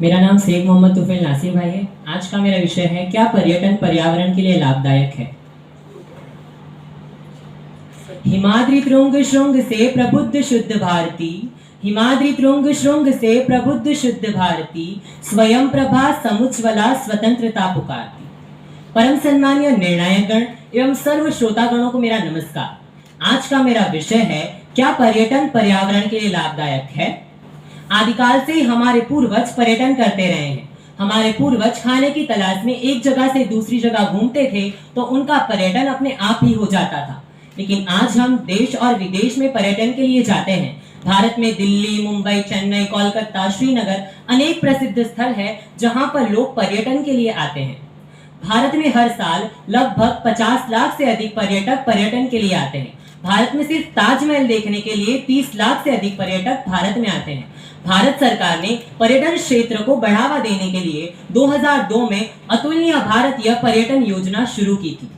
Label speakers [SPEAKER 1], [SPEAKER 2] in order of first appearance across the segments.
[SPEAKER 1] मेरा नाम शेख मोहम्मद तुफैल नासिर भाई है। आज का मेरा विषय है, क्या पर्यटन पर्यावरण के लिए लाभदायक है। हिमाद्रि तुंग श्रृंग से प्रबुद्ध शुद्ध भारती, हिमाद्रि तुंग श्रृंग से प्रबुद्ध शुद्ध भारती, स्वयं प्रभा समुज्ज्वला स्वतंत्रता पुकारती। परम सम्मानीय निर्णायकगण एवं सर्व श्रोतागणों को मेरा नमस्कार। आज का मेरा विषय है, क्या पर्यटन पर्यावरण के लिए लाभदायक है। आदिकाल से हमारे पूर्वज पर्यटन करते रहे हैं। हमारे पूर्वज खाने की तलाश में एक जगह से दूसरी जगह घूमते थे तो उनका पर्यटन अपने आप ही हो जाता था। लेकिन आज हम देश और विदेश में पर्यटन के लिए जाते हैं। भारत में दिल्ली, मुंबई, चेन्नई, कोलकाता, श्रीनगर अनेक प्रसिद्ध स्थल है जहां पर लोग पर्यटन के लिए आते हैं। भारत में हर साल लगभग 50 लाख से अधिक पर्यटक पर्यटन के लिए आते हैं। भारत में सिर्फ ताजमहल देखने के लिए 30 लाख से अधिक पर्यटक भारत में आते हैं। भारत सरकार ने पर्यटन क्षेत्र को बढ़ावा देने के लिए 2002 में अतुल्य भारतीय पर्यटन योजना शुरू की थी।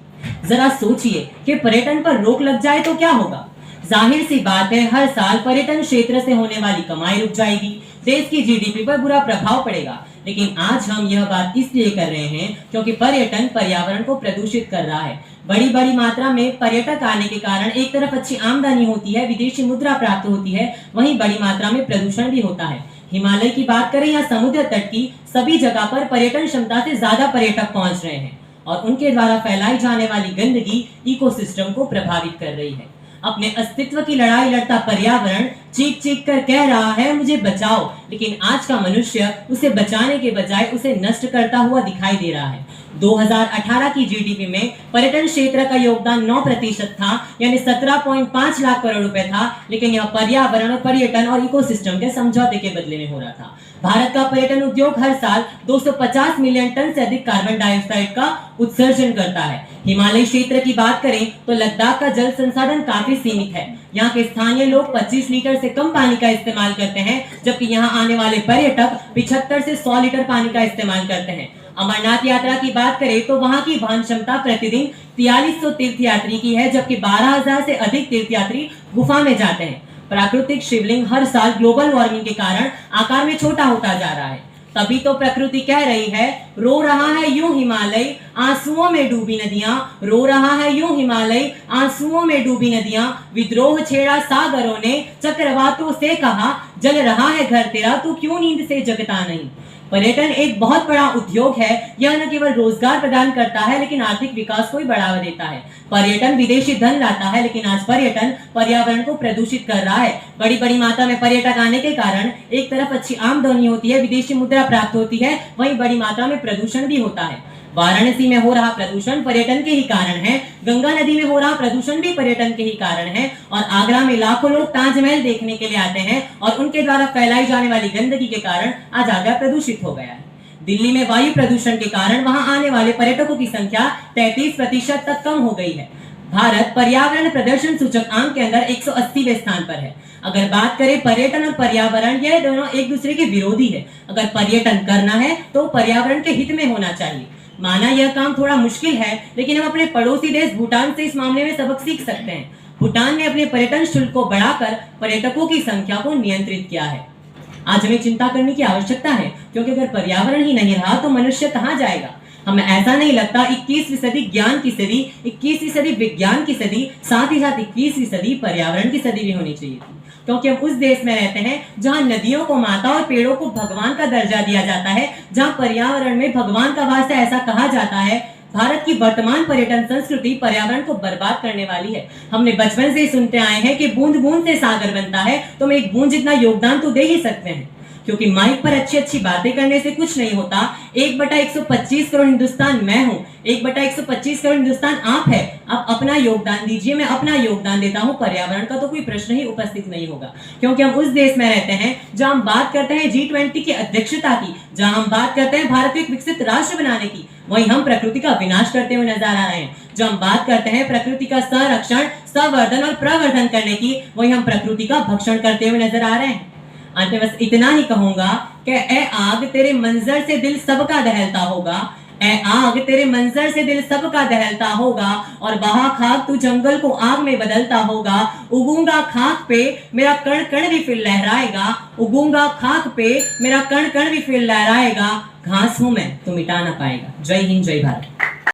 [SPEAKER 1] जरा सोचिए कि पर्यटन पर रोक लग जाए तो क्या होगा। जाहिर सी बात है, हर साल पर्यटन क्षेत्र से होने वाली कमाई रुक जाएगी, देश की जीडीपी पर बुरा प्रभाव पड़ेगा। लेकिन आज हम यह बात इसलिए कर रहे हैं क्योंकि पर्यटन पर्यावरण को प्रदूषित कर रहा है। बड़ी बड़ी मात्रा में पर्यटक आने के कारण एक तरफ अच्छी आमदनी होती है, विदेशी मुद्रा प्राप्त होती है, वहीं बड़ी मात्रा में प्रदूषण भी होता है। हिमालय की बात करें या समुद्र तट की, सभी जगह पर पर्यटन क्षमता से ज्यादा पर्यटक पहुंच रहे हैं और उनके द्वारा फैलाई जाने वाली गंदगी इकोसिस्टम को प्रभावित कर रही है। अपने अस्तित्व की लड़ाई लड़ता पर्यावरण चीख चीख कर कह रहा है, मुझे बचाओ, लेकिन आज का मनुष्य उसे बचाने के बजाय उसे नष्ट करता हुआ दिखाई दे रहा है। 2018 की जीडीपी में पर्यटन क्षेत्र का योगदान 9% था, यानी 17.5 लाख करोड़ रुपए था, लेकिन यह पर्यावरण और पर्यटन और इकोसिस्टम के समझौते के बदले में हो रहा था। भारत का पर्यटन उद्योग हर साल 250 मिलियन टन से अधिक कार्बन डाइऑक्साइड का उत्सर्जन करता है। हिमालय क्षेत्र की बात करें तो लद्दाख का जल संसाधन काफी सीमित है। यहाँ के स्थानीय लोग 25 लीटर से कम पानी का इस्तेमाल करते हैं, जबकि यहाँ आने वाले पर्यटक 75 से 100 लीटर पानी का इस्तेमाल करते हैं। अमरनाथ यात्रा की बात करें तो वहां की वहन क्षमता प्रतिदिन 4300 तीर्थयात्री की है, जबकि 12,000 से अधिक तीर्थयात्री गुफा में जाते हैं। प्राकृतिक शिवलिंग हर साल ग्लोबल वार्मिंग के कारण आकार में छोटा होता जा रहा है। तभी तो प्रकृति कह रही है, रो रहा है यूं हिमालय आंसुओं में डूबी नदियां, रो रहा है यूं हिमालय आंसुओं में डूबी नदियां। विद्रोह छेड़ा सागरों ने, चक्रवातों से कहा, जल रहा है घर तेरा, तू क्यों नींद से जगता नहीं। पर्यटन एक बहुत बड़ा उद्योग है। यह न केवल रोजगार प्रदान करता है, लेकिन आर्थिक विकास को भी बढ़ावा देता है। पर्यटन विदेशी धन लाता है, लेकिन आज पर्यटन पर्यावरण को प्रदूषित कर रहा है। बड़ी बड़ी मात्रा में पर्यटक आने के कारण एक तरफ अच्छी आमदनी होती है, विदेशी मुद्रा प्राप्त होती है, वहीं बड़ी मात्रा में प्रदूषण भी होता है। वाराणसी में हो रहा प्रदूषण पर्यटन के ही कारण है, गंगा नदी में हो रहा प्रदूषण भी पर्यटन के ही कारण है, और आगरा में लाखों लोग ताजमहल देखने के लिए आते हैं और उनके द्वारा फैलाई जाने वाली गंदगी के कारण आज आगरा प्रदूषित हो गया है। दिल्ली में वायु प्रदूषण के कारण वहां आने वाले पर्यटकों की संख्या 33% तक कम हो गई है। भारत पर्यावरण प्रदर्शन सूचकांक के अंदर 180वें स्थान पर है। अगर बात करें पर्यटन और पर्यावरण, यह दोनों एक दूसरे के विरोधी है। अगर पर्यटन करना है तो पर्यावरण के हित में होना चाहिए। माना यह काम थोड़ा मुश्किल है, लेकिन हम अपने पड़ोसी देश भूटान से इस मामले में सबक सीख सकते हैं। भूटान ने अपने पर्यटन शुल्क को बढ़ाकर पर्यटकों की संख्या को नियंत्रित किया है। आज हमें चिंता करने की आवश्यकता है, क्योंकि अगर पर्यावरण ही नहीं रहा तो मनुष्य कहाँ जाएगा। हमें ऐसा नहीं लगता 21वीं सदी ज्ञान की सदी, 21वीं सदी विज्ञान की सदी, साथ ही साथ 21वीं सदी पर्यावरण की सदी भी होनी चाहिए थी, क्योंकि हम उस देश में रहते हैं जहां नदियों को माता और पेड़ों को भगवान का दर्जा दिया जाता है, जहां पर्यावरण में भगवान का वास है, ऐसा कहा जाता है। भारत की वर्तमान पर्यटन संस्कृति पर्यावरण को बर्बाद करने वाली है। हमने बचपन से ही सुनते आए हैं कि बूंद बूंद से सागर बनता है, तो हम एक बूंद जितना योगदान तो दे ही सकते हैं, क्योंकि माइक पर अच्छी अच्छी बातें करने से कुछ नहीं होता। 1/125 करोड़ हिंदुस्तान मैं हूँ, 1/125 करोड़ हिंदुस्तान आप है। आप अपना योगदान दीजिए, मैं अपना योगदान देता हूँ। पर्यावरण का तो कोई प्रश्न ही उपस्थित नहीं होगा, क्योंकि हम उस देश में रहते हैं जहाँ हम बात करते हैं G20 की अध्यक्षता की, जहाँ हम बात करते हैं भारत को एक विकसित राष्ट्र बनाने की, वहीं हम प्रकृति का विनाश करते हुए नजर आ रहे हैं। जब हम बात करते हैं प्रकृति का संरक्षण, संवर्धन और प्रवर्धन करने की, वहीं हम प्रकृति का भक्षण करते हुए नजर आ रहे हैं। अंत में बस इतना ही कहूंगा कि ए आग तेरे मंजर से दिल सबका दहलता होगा, ऐ आग तेरे मंजर से दिल सबका दहलता होगा, और बहा खाक तू जंगल को आग में बदलता होगा। उगूंगा खाक पे मेरा कण कण भी फिर लहराएगा, उगूंगा खाक पे मेरा कण कण भी फिर लहराएगा। घास हूं मैं तो मिटा ना पाएगा। जय हिंद, जय भारत।